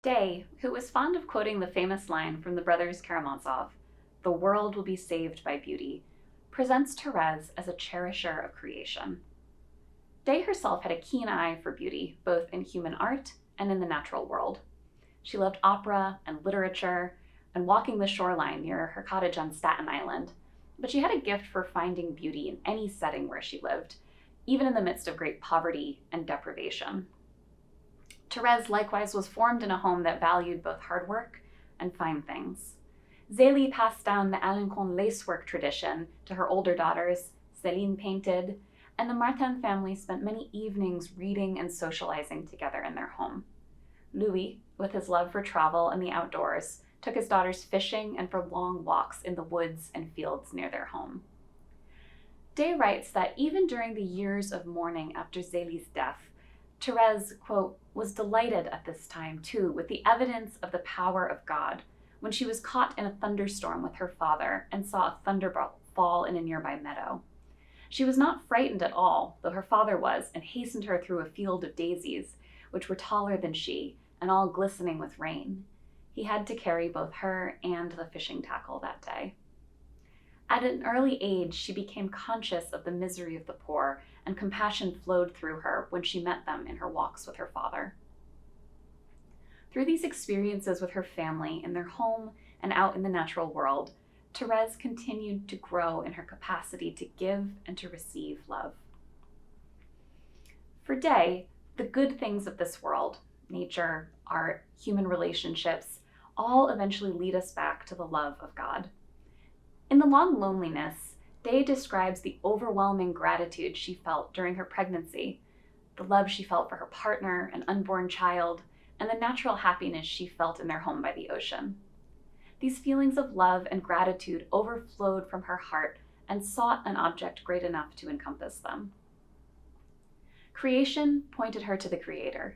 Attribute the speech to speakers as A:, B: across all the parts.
A: Day, who was fond of quoting the famous line from the brothers Karamazov, "The world will be saved by beauty," presents Thérèse as a cherisher of creation. Day herself had a keen eye for beauty, both in human art and in the natural world. She loved opera and literature and walking the shoreline near her cottage on Staten Island, but she had a gift for finding beauty in any setting where she lived, even in the midst of great poverty and deprivation. Thérèse likewise was formed in a home that valued both hard work and fine things. Zélie passed down the Alencon lacework tradition to her older daughters. Céline painted, and the Martin family spent many evenings reading and socializing together in their home. Louis, with his love for travel and the outdoors, took his daughters fishing and for long walks in the woods and fields near their home. Day writes that even during the years of mourning after Zélie's death, Thérèse, quote, was delighted at this time, too, with the evidence of the power of God, when she was caught in a thunderstorm with her father and saw a thunderbolt fall in a nearby meadow. She was not frightened at all, though her father was, and hastened her through a field of daisies, which were taller than she, and all glistening with rain. He had to carry both her and the fishing tackle that day. At an early age, she became conscious of the misery of the poor, and compassion flowed through her when she met them in her walks with her father. Through these experiences with her family in their home and out in the natural world, Thérèse continued to grow in her capacity to give and to receive love. For Day, the good things of this world, nature, art, human relationships, all eventually lead us back to the love of God. In The Long Loneliness, Day describes the overwhelming gratitude she felt during her pregnancy, the love she felt for her partner, an unborn child, and the natural happiness she felt in their home by the ocean. These feelings of love and gratitude overflowed from her heart and sought an object great enough to encompass them. Creation pointed her to the Creator.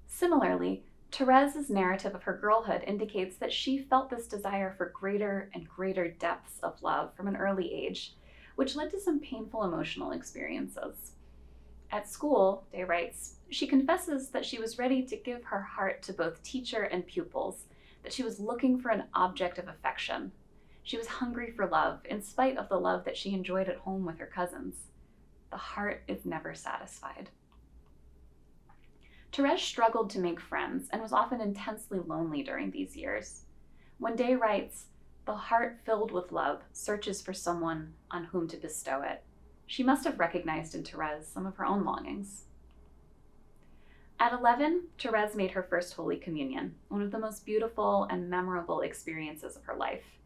A: Similarly, Thérèse's narrative of her girlhood indicates that she felt this desire for greater and greater depths of love from an early age, which led to some painful emotional experiences. At school, Day writes, she confesses that she was ready to give her heart to both teacher and pupils, that she was looking for an object of affection. She was hungry for love, in spite of the love that she enjoyed at home with her cousins. The heart is never satisfied. Thérèse struggled to make friends and was often intensely lonely during these years. When Day writes, "The heart filled with love searches for someone on whom to bestow it," she must have recognized in Thérèse some of her own longings. At 11, Thérèse made her first Holy Communion, one of the most beautiful and memorable experiences of her life.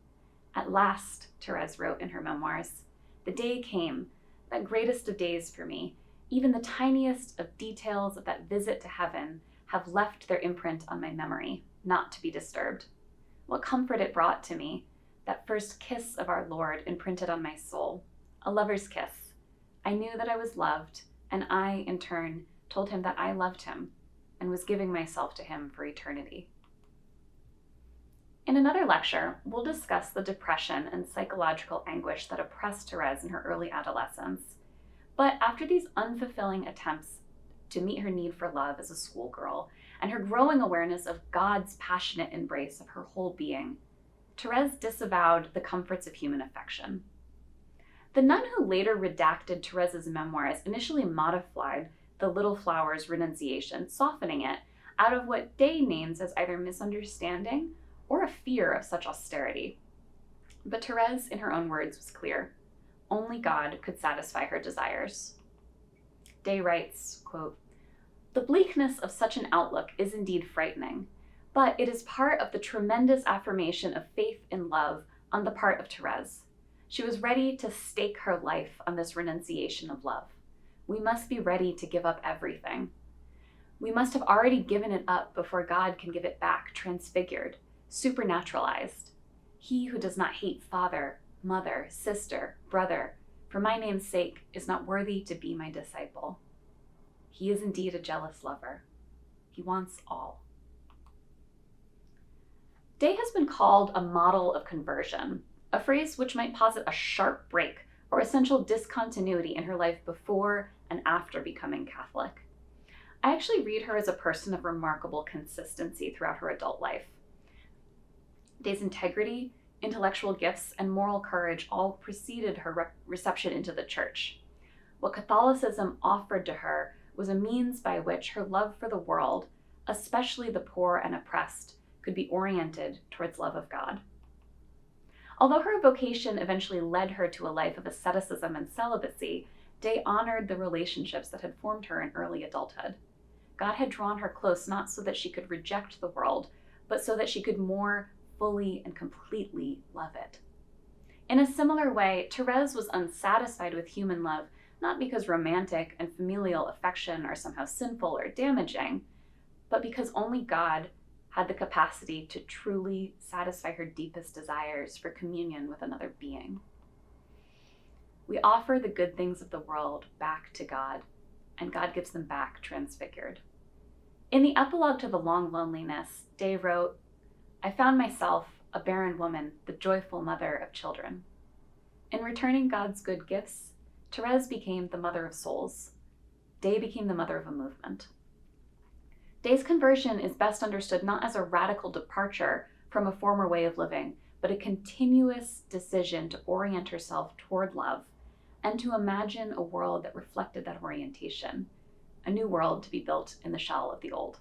A: "At last," Thérèse wrote in her memoirs, "the day came, that greatest of days for me. Even the tiniest of details of that visit to heaven have left their imprint on my memory, not to be disturbed. What comfort it brought to me, that first kiss of our Lord imprinted on my soul, a lover's kiss. I knew that I was loved, and I, in turn, told him that I loved him and was giving myself to him for eternity." In another lecture, we'll discuss the depression and psychological anguish that oppressed Thérèse in her early adolescence. But after these unfulfilling attempts to meet her need for love as a schoolgirl and her growing awareness of God's passionate embrace of her whole being, Thérèse disavowed the comforts of human affection. The nun who later redacted Thérèse's memoirs initially modified the Little Flower's renunciation, softening it out of what Day names as either misunderstanding or a fear of such austerity. But Thérèse, in her own words, was clear. Only God could satisfy her desires. Day writes, quote, "The bleakness of such an outlook is indeed frightening, but it is part of the tremendous affirmation of faith in love on the part of Thérèse. She was ready to stake her life on this renunciation of love. We must be ready to give up everything. We must have already given it up before God can give it back, transfigured, supernaturalized. He who does not hate father, mother, sister, brother, for my name's sake, is not worthy to be my disciple. He is indeed a jealous lover. He wants all." Day has been called a model of conversion, a phrase which might posit a sharp break or essential discontinuity in her life before and after becoming Catholic. I actually read her as a person of remarkable consistency throughout her adult life. Day's integrity, intellectual gifts, and moral courage all preceded her reception into the church. What Catholicism offered to her was a means by which her love for the world, especially the poor and oppressed, could be oriented towards love of God. Although her vocation eventually led her to a life of asceticism and celibacy, Day honored the relationships that had formed her in early adulthood. God had drawn her close not so that she could reject the world, but so that she could more fully and completely love it. In a similar way, Thérèse was unsatisfied with human love, not because romantic and familial affection are somehow sinful or damaging, but because only God had the capacity to truly satisfy her deepest desires for communion with another being. We offer the good things of the world back to God, and God gives them back transfigured. In the epilogue to The Long Loneliness, Day wrote, "I found myself, a barren woman, the joyful mother of children." In returning God's good gifts, Thérèse became the mother of souls. Day became the mother of a movement. Day's conversion is best understood not as a radical departure from a former way of living, but a continuous decision to orient herself toward love and to imagine a world that reflected that orientation, a new world to be built in the shell of the old.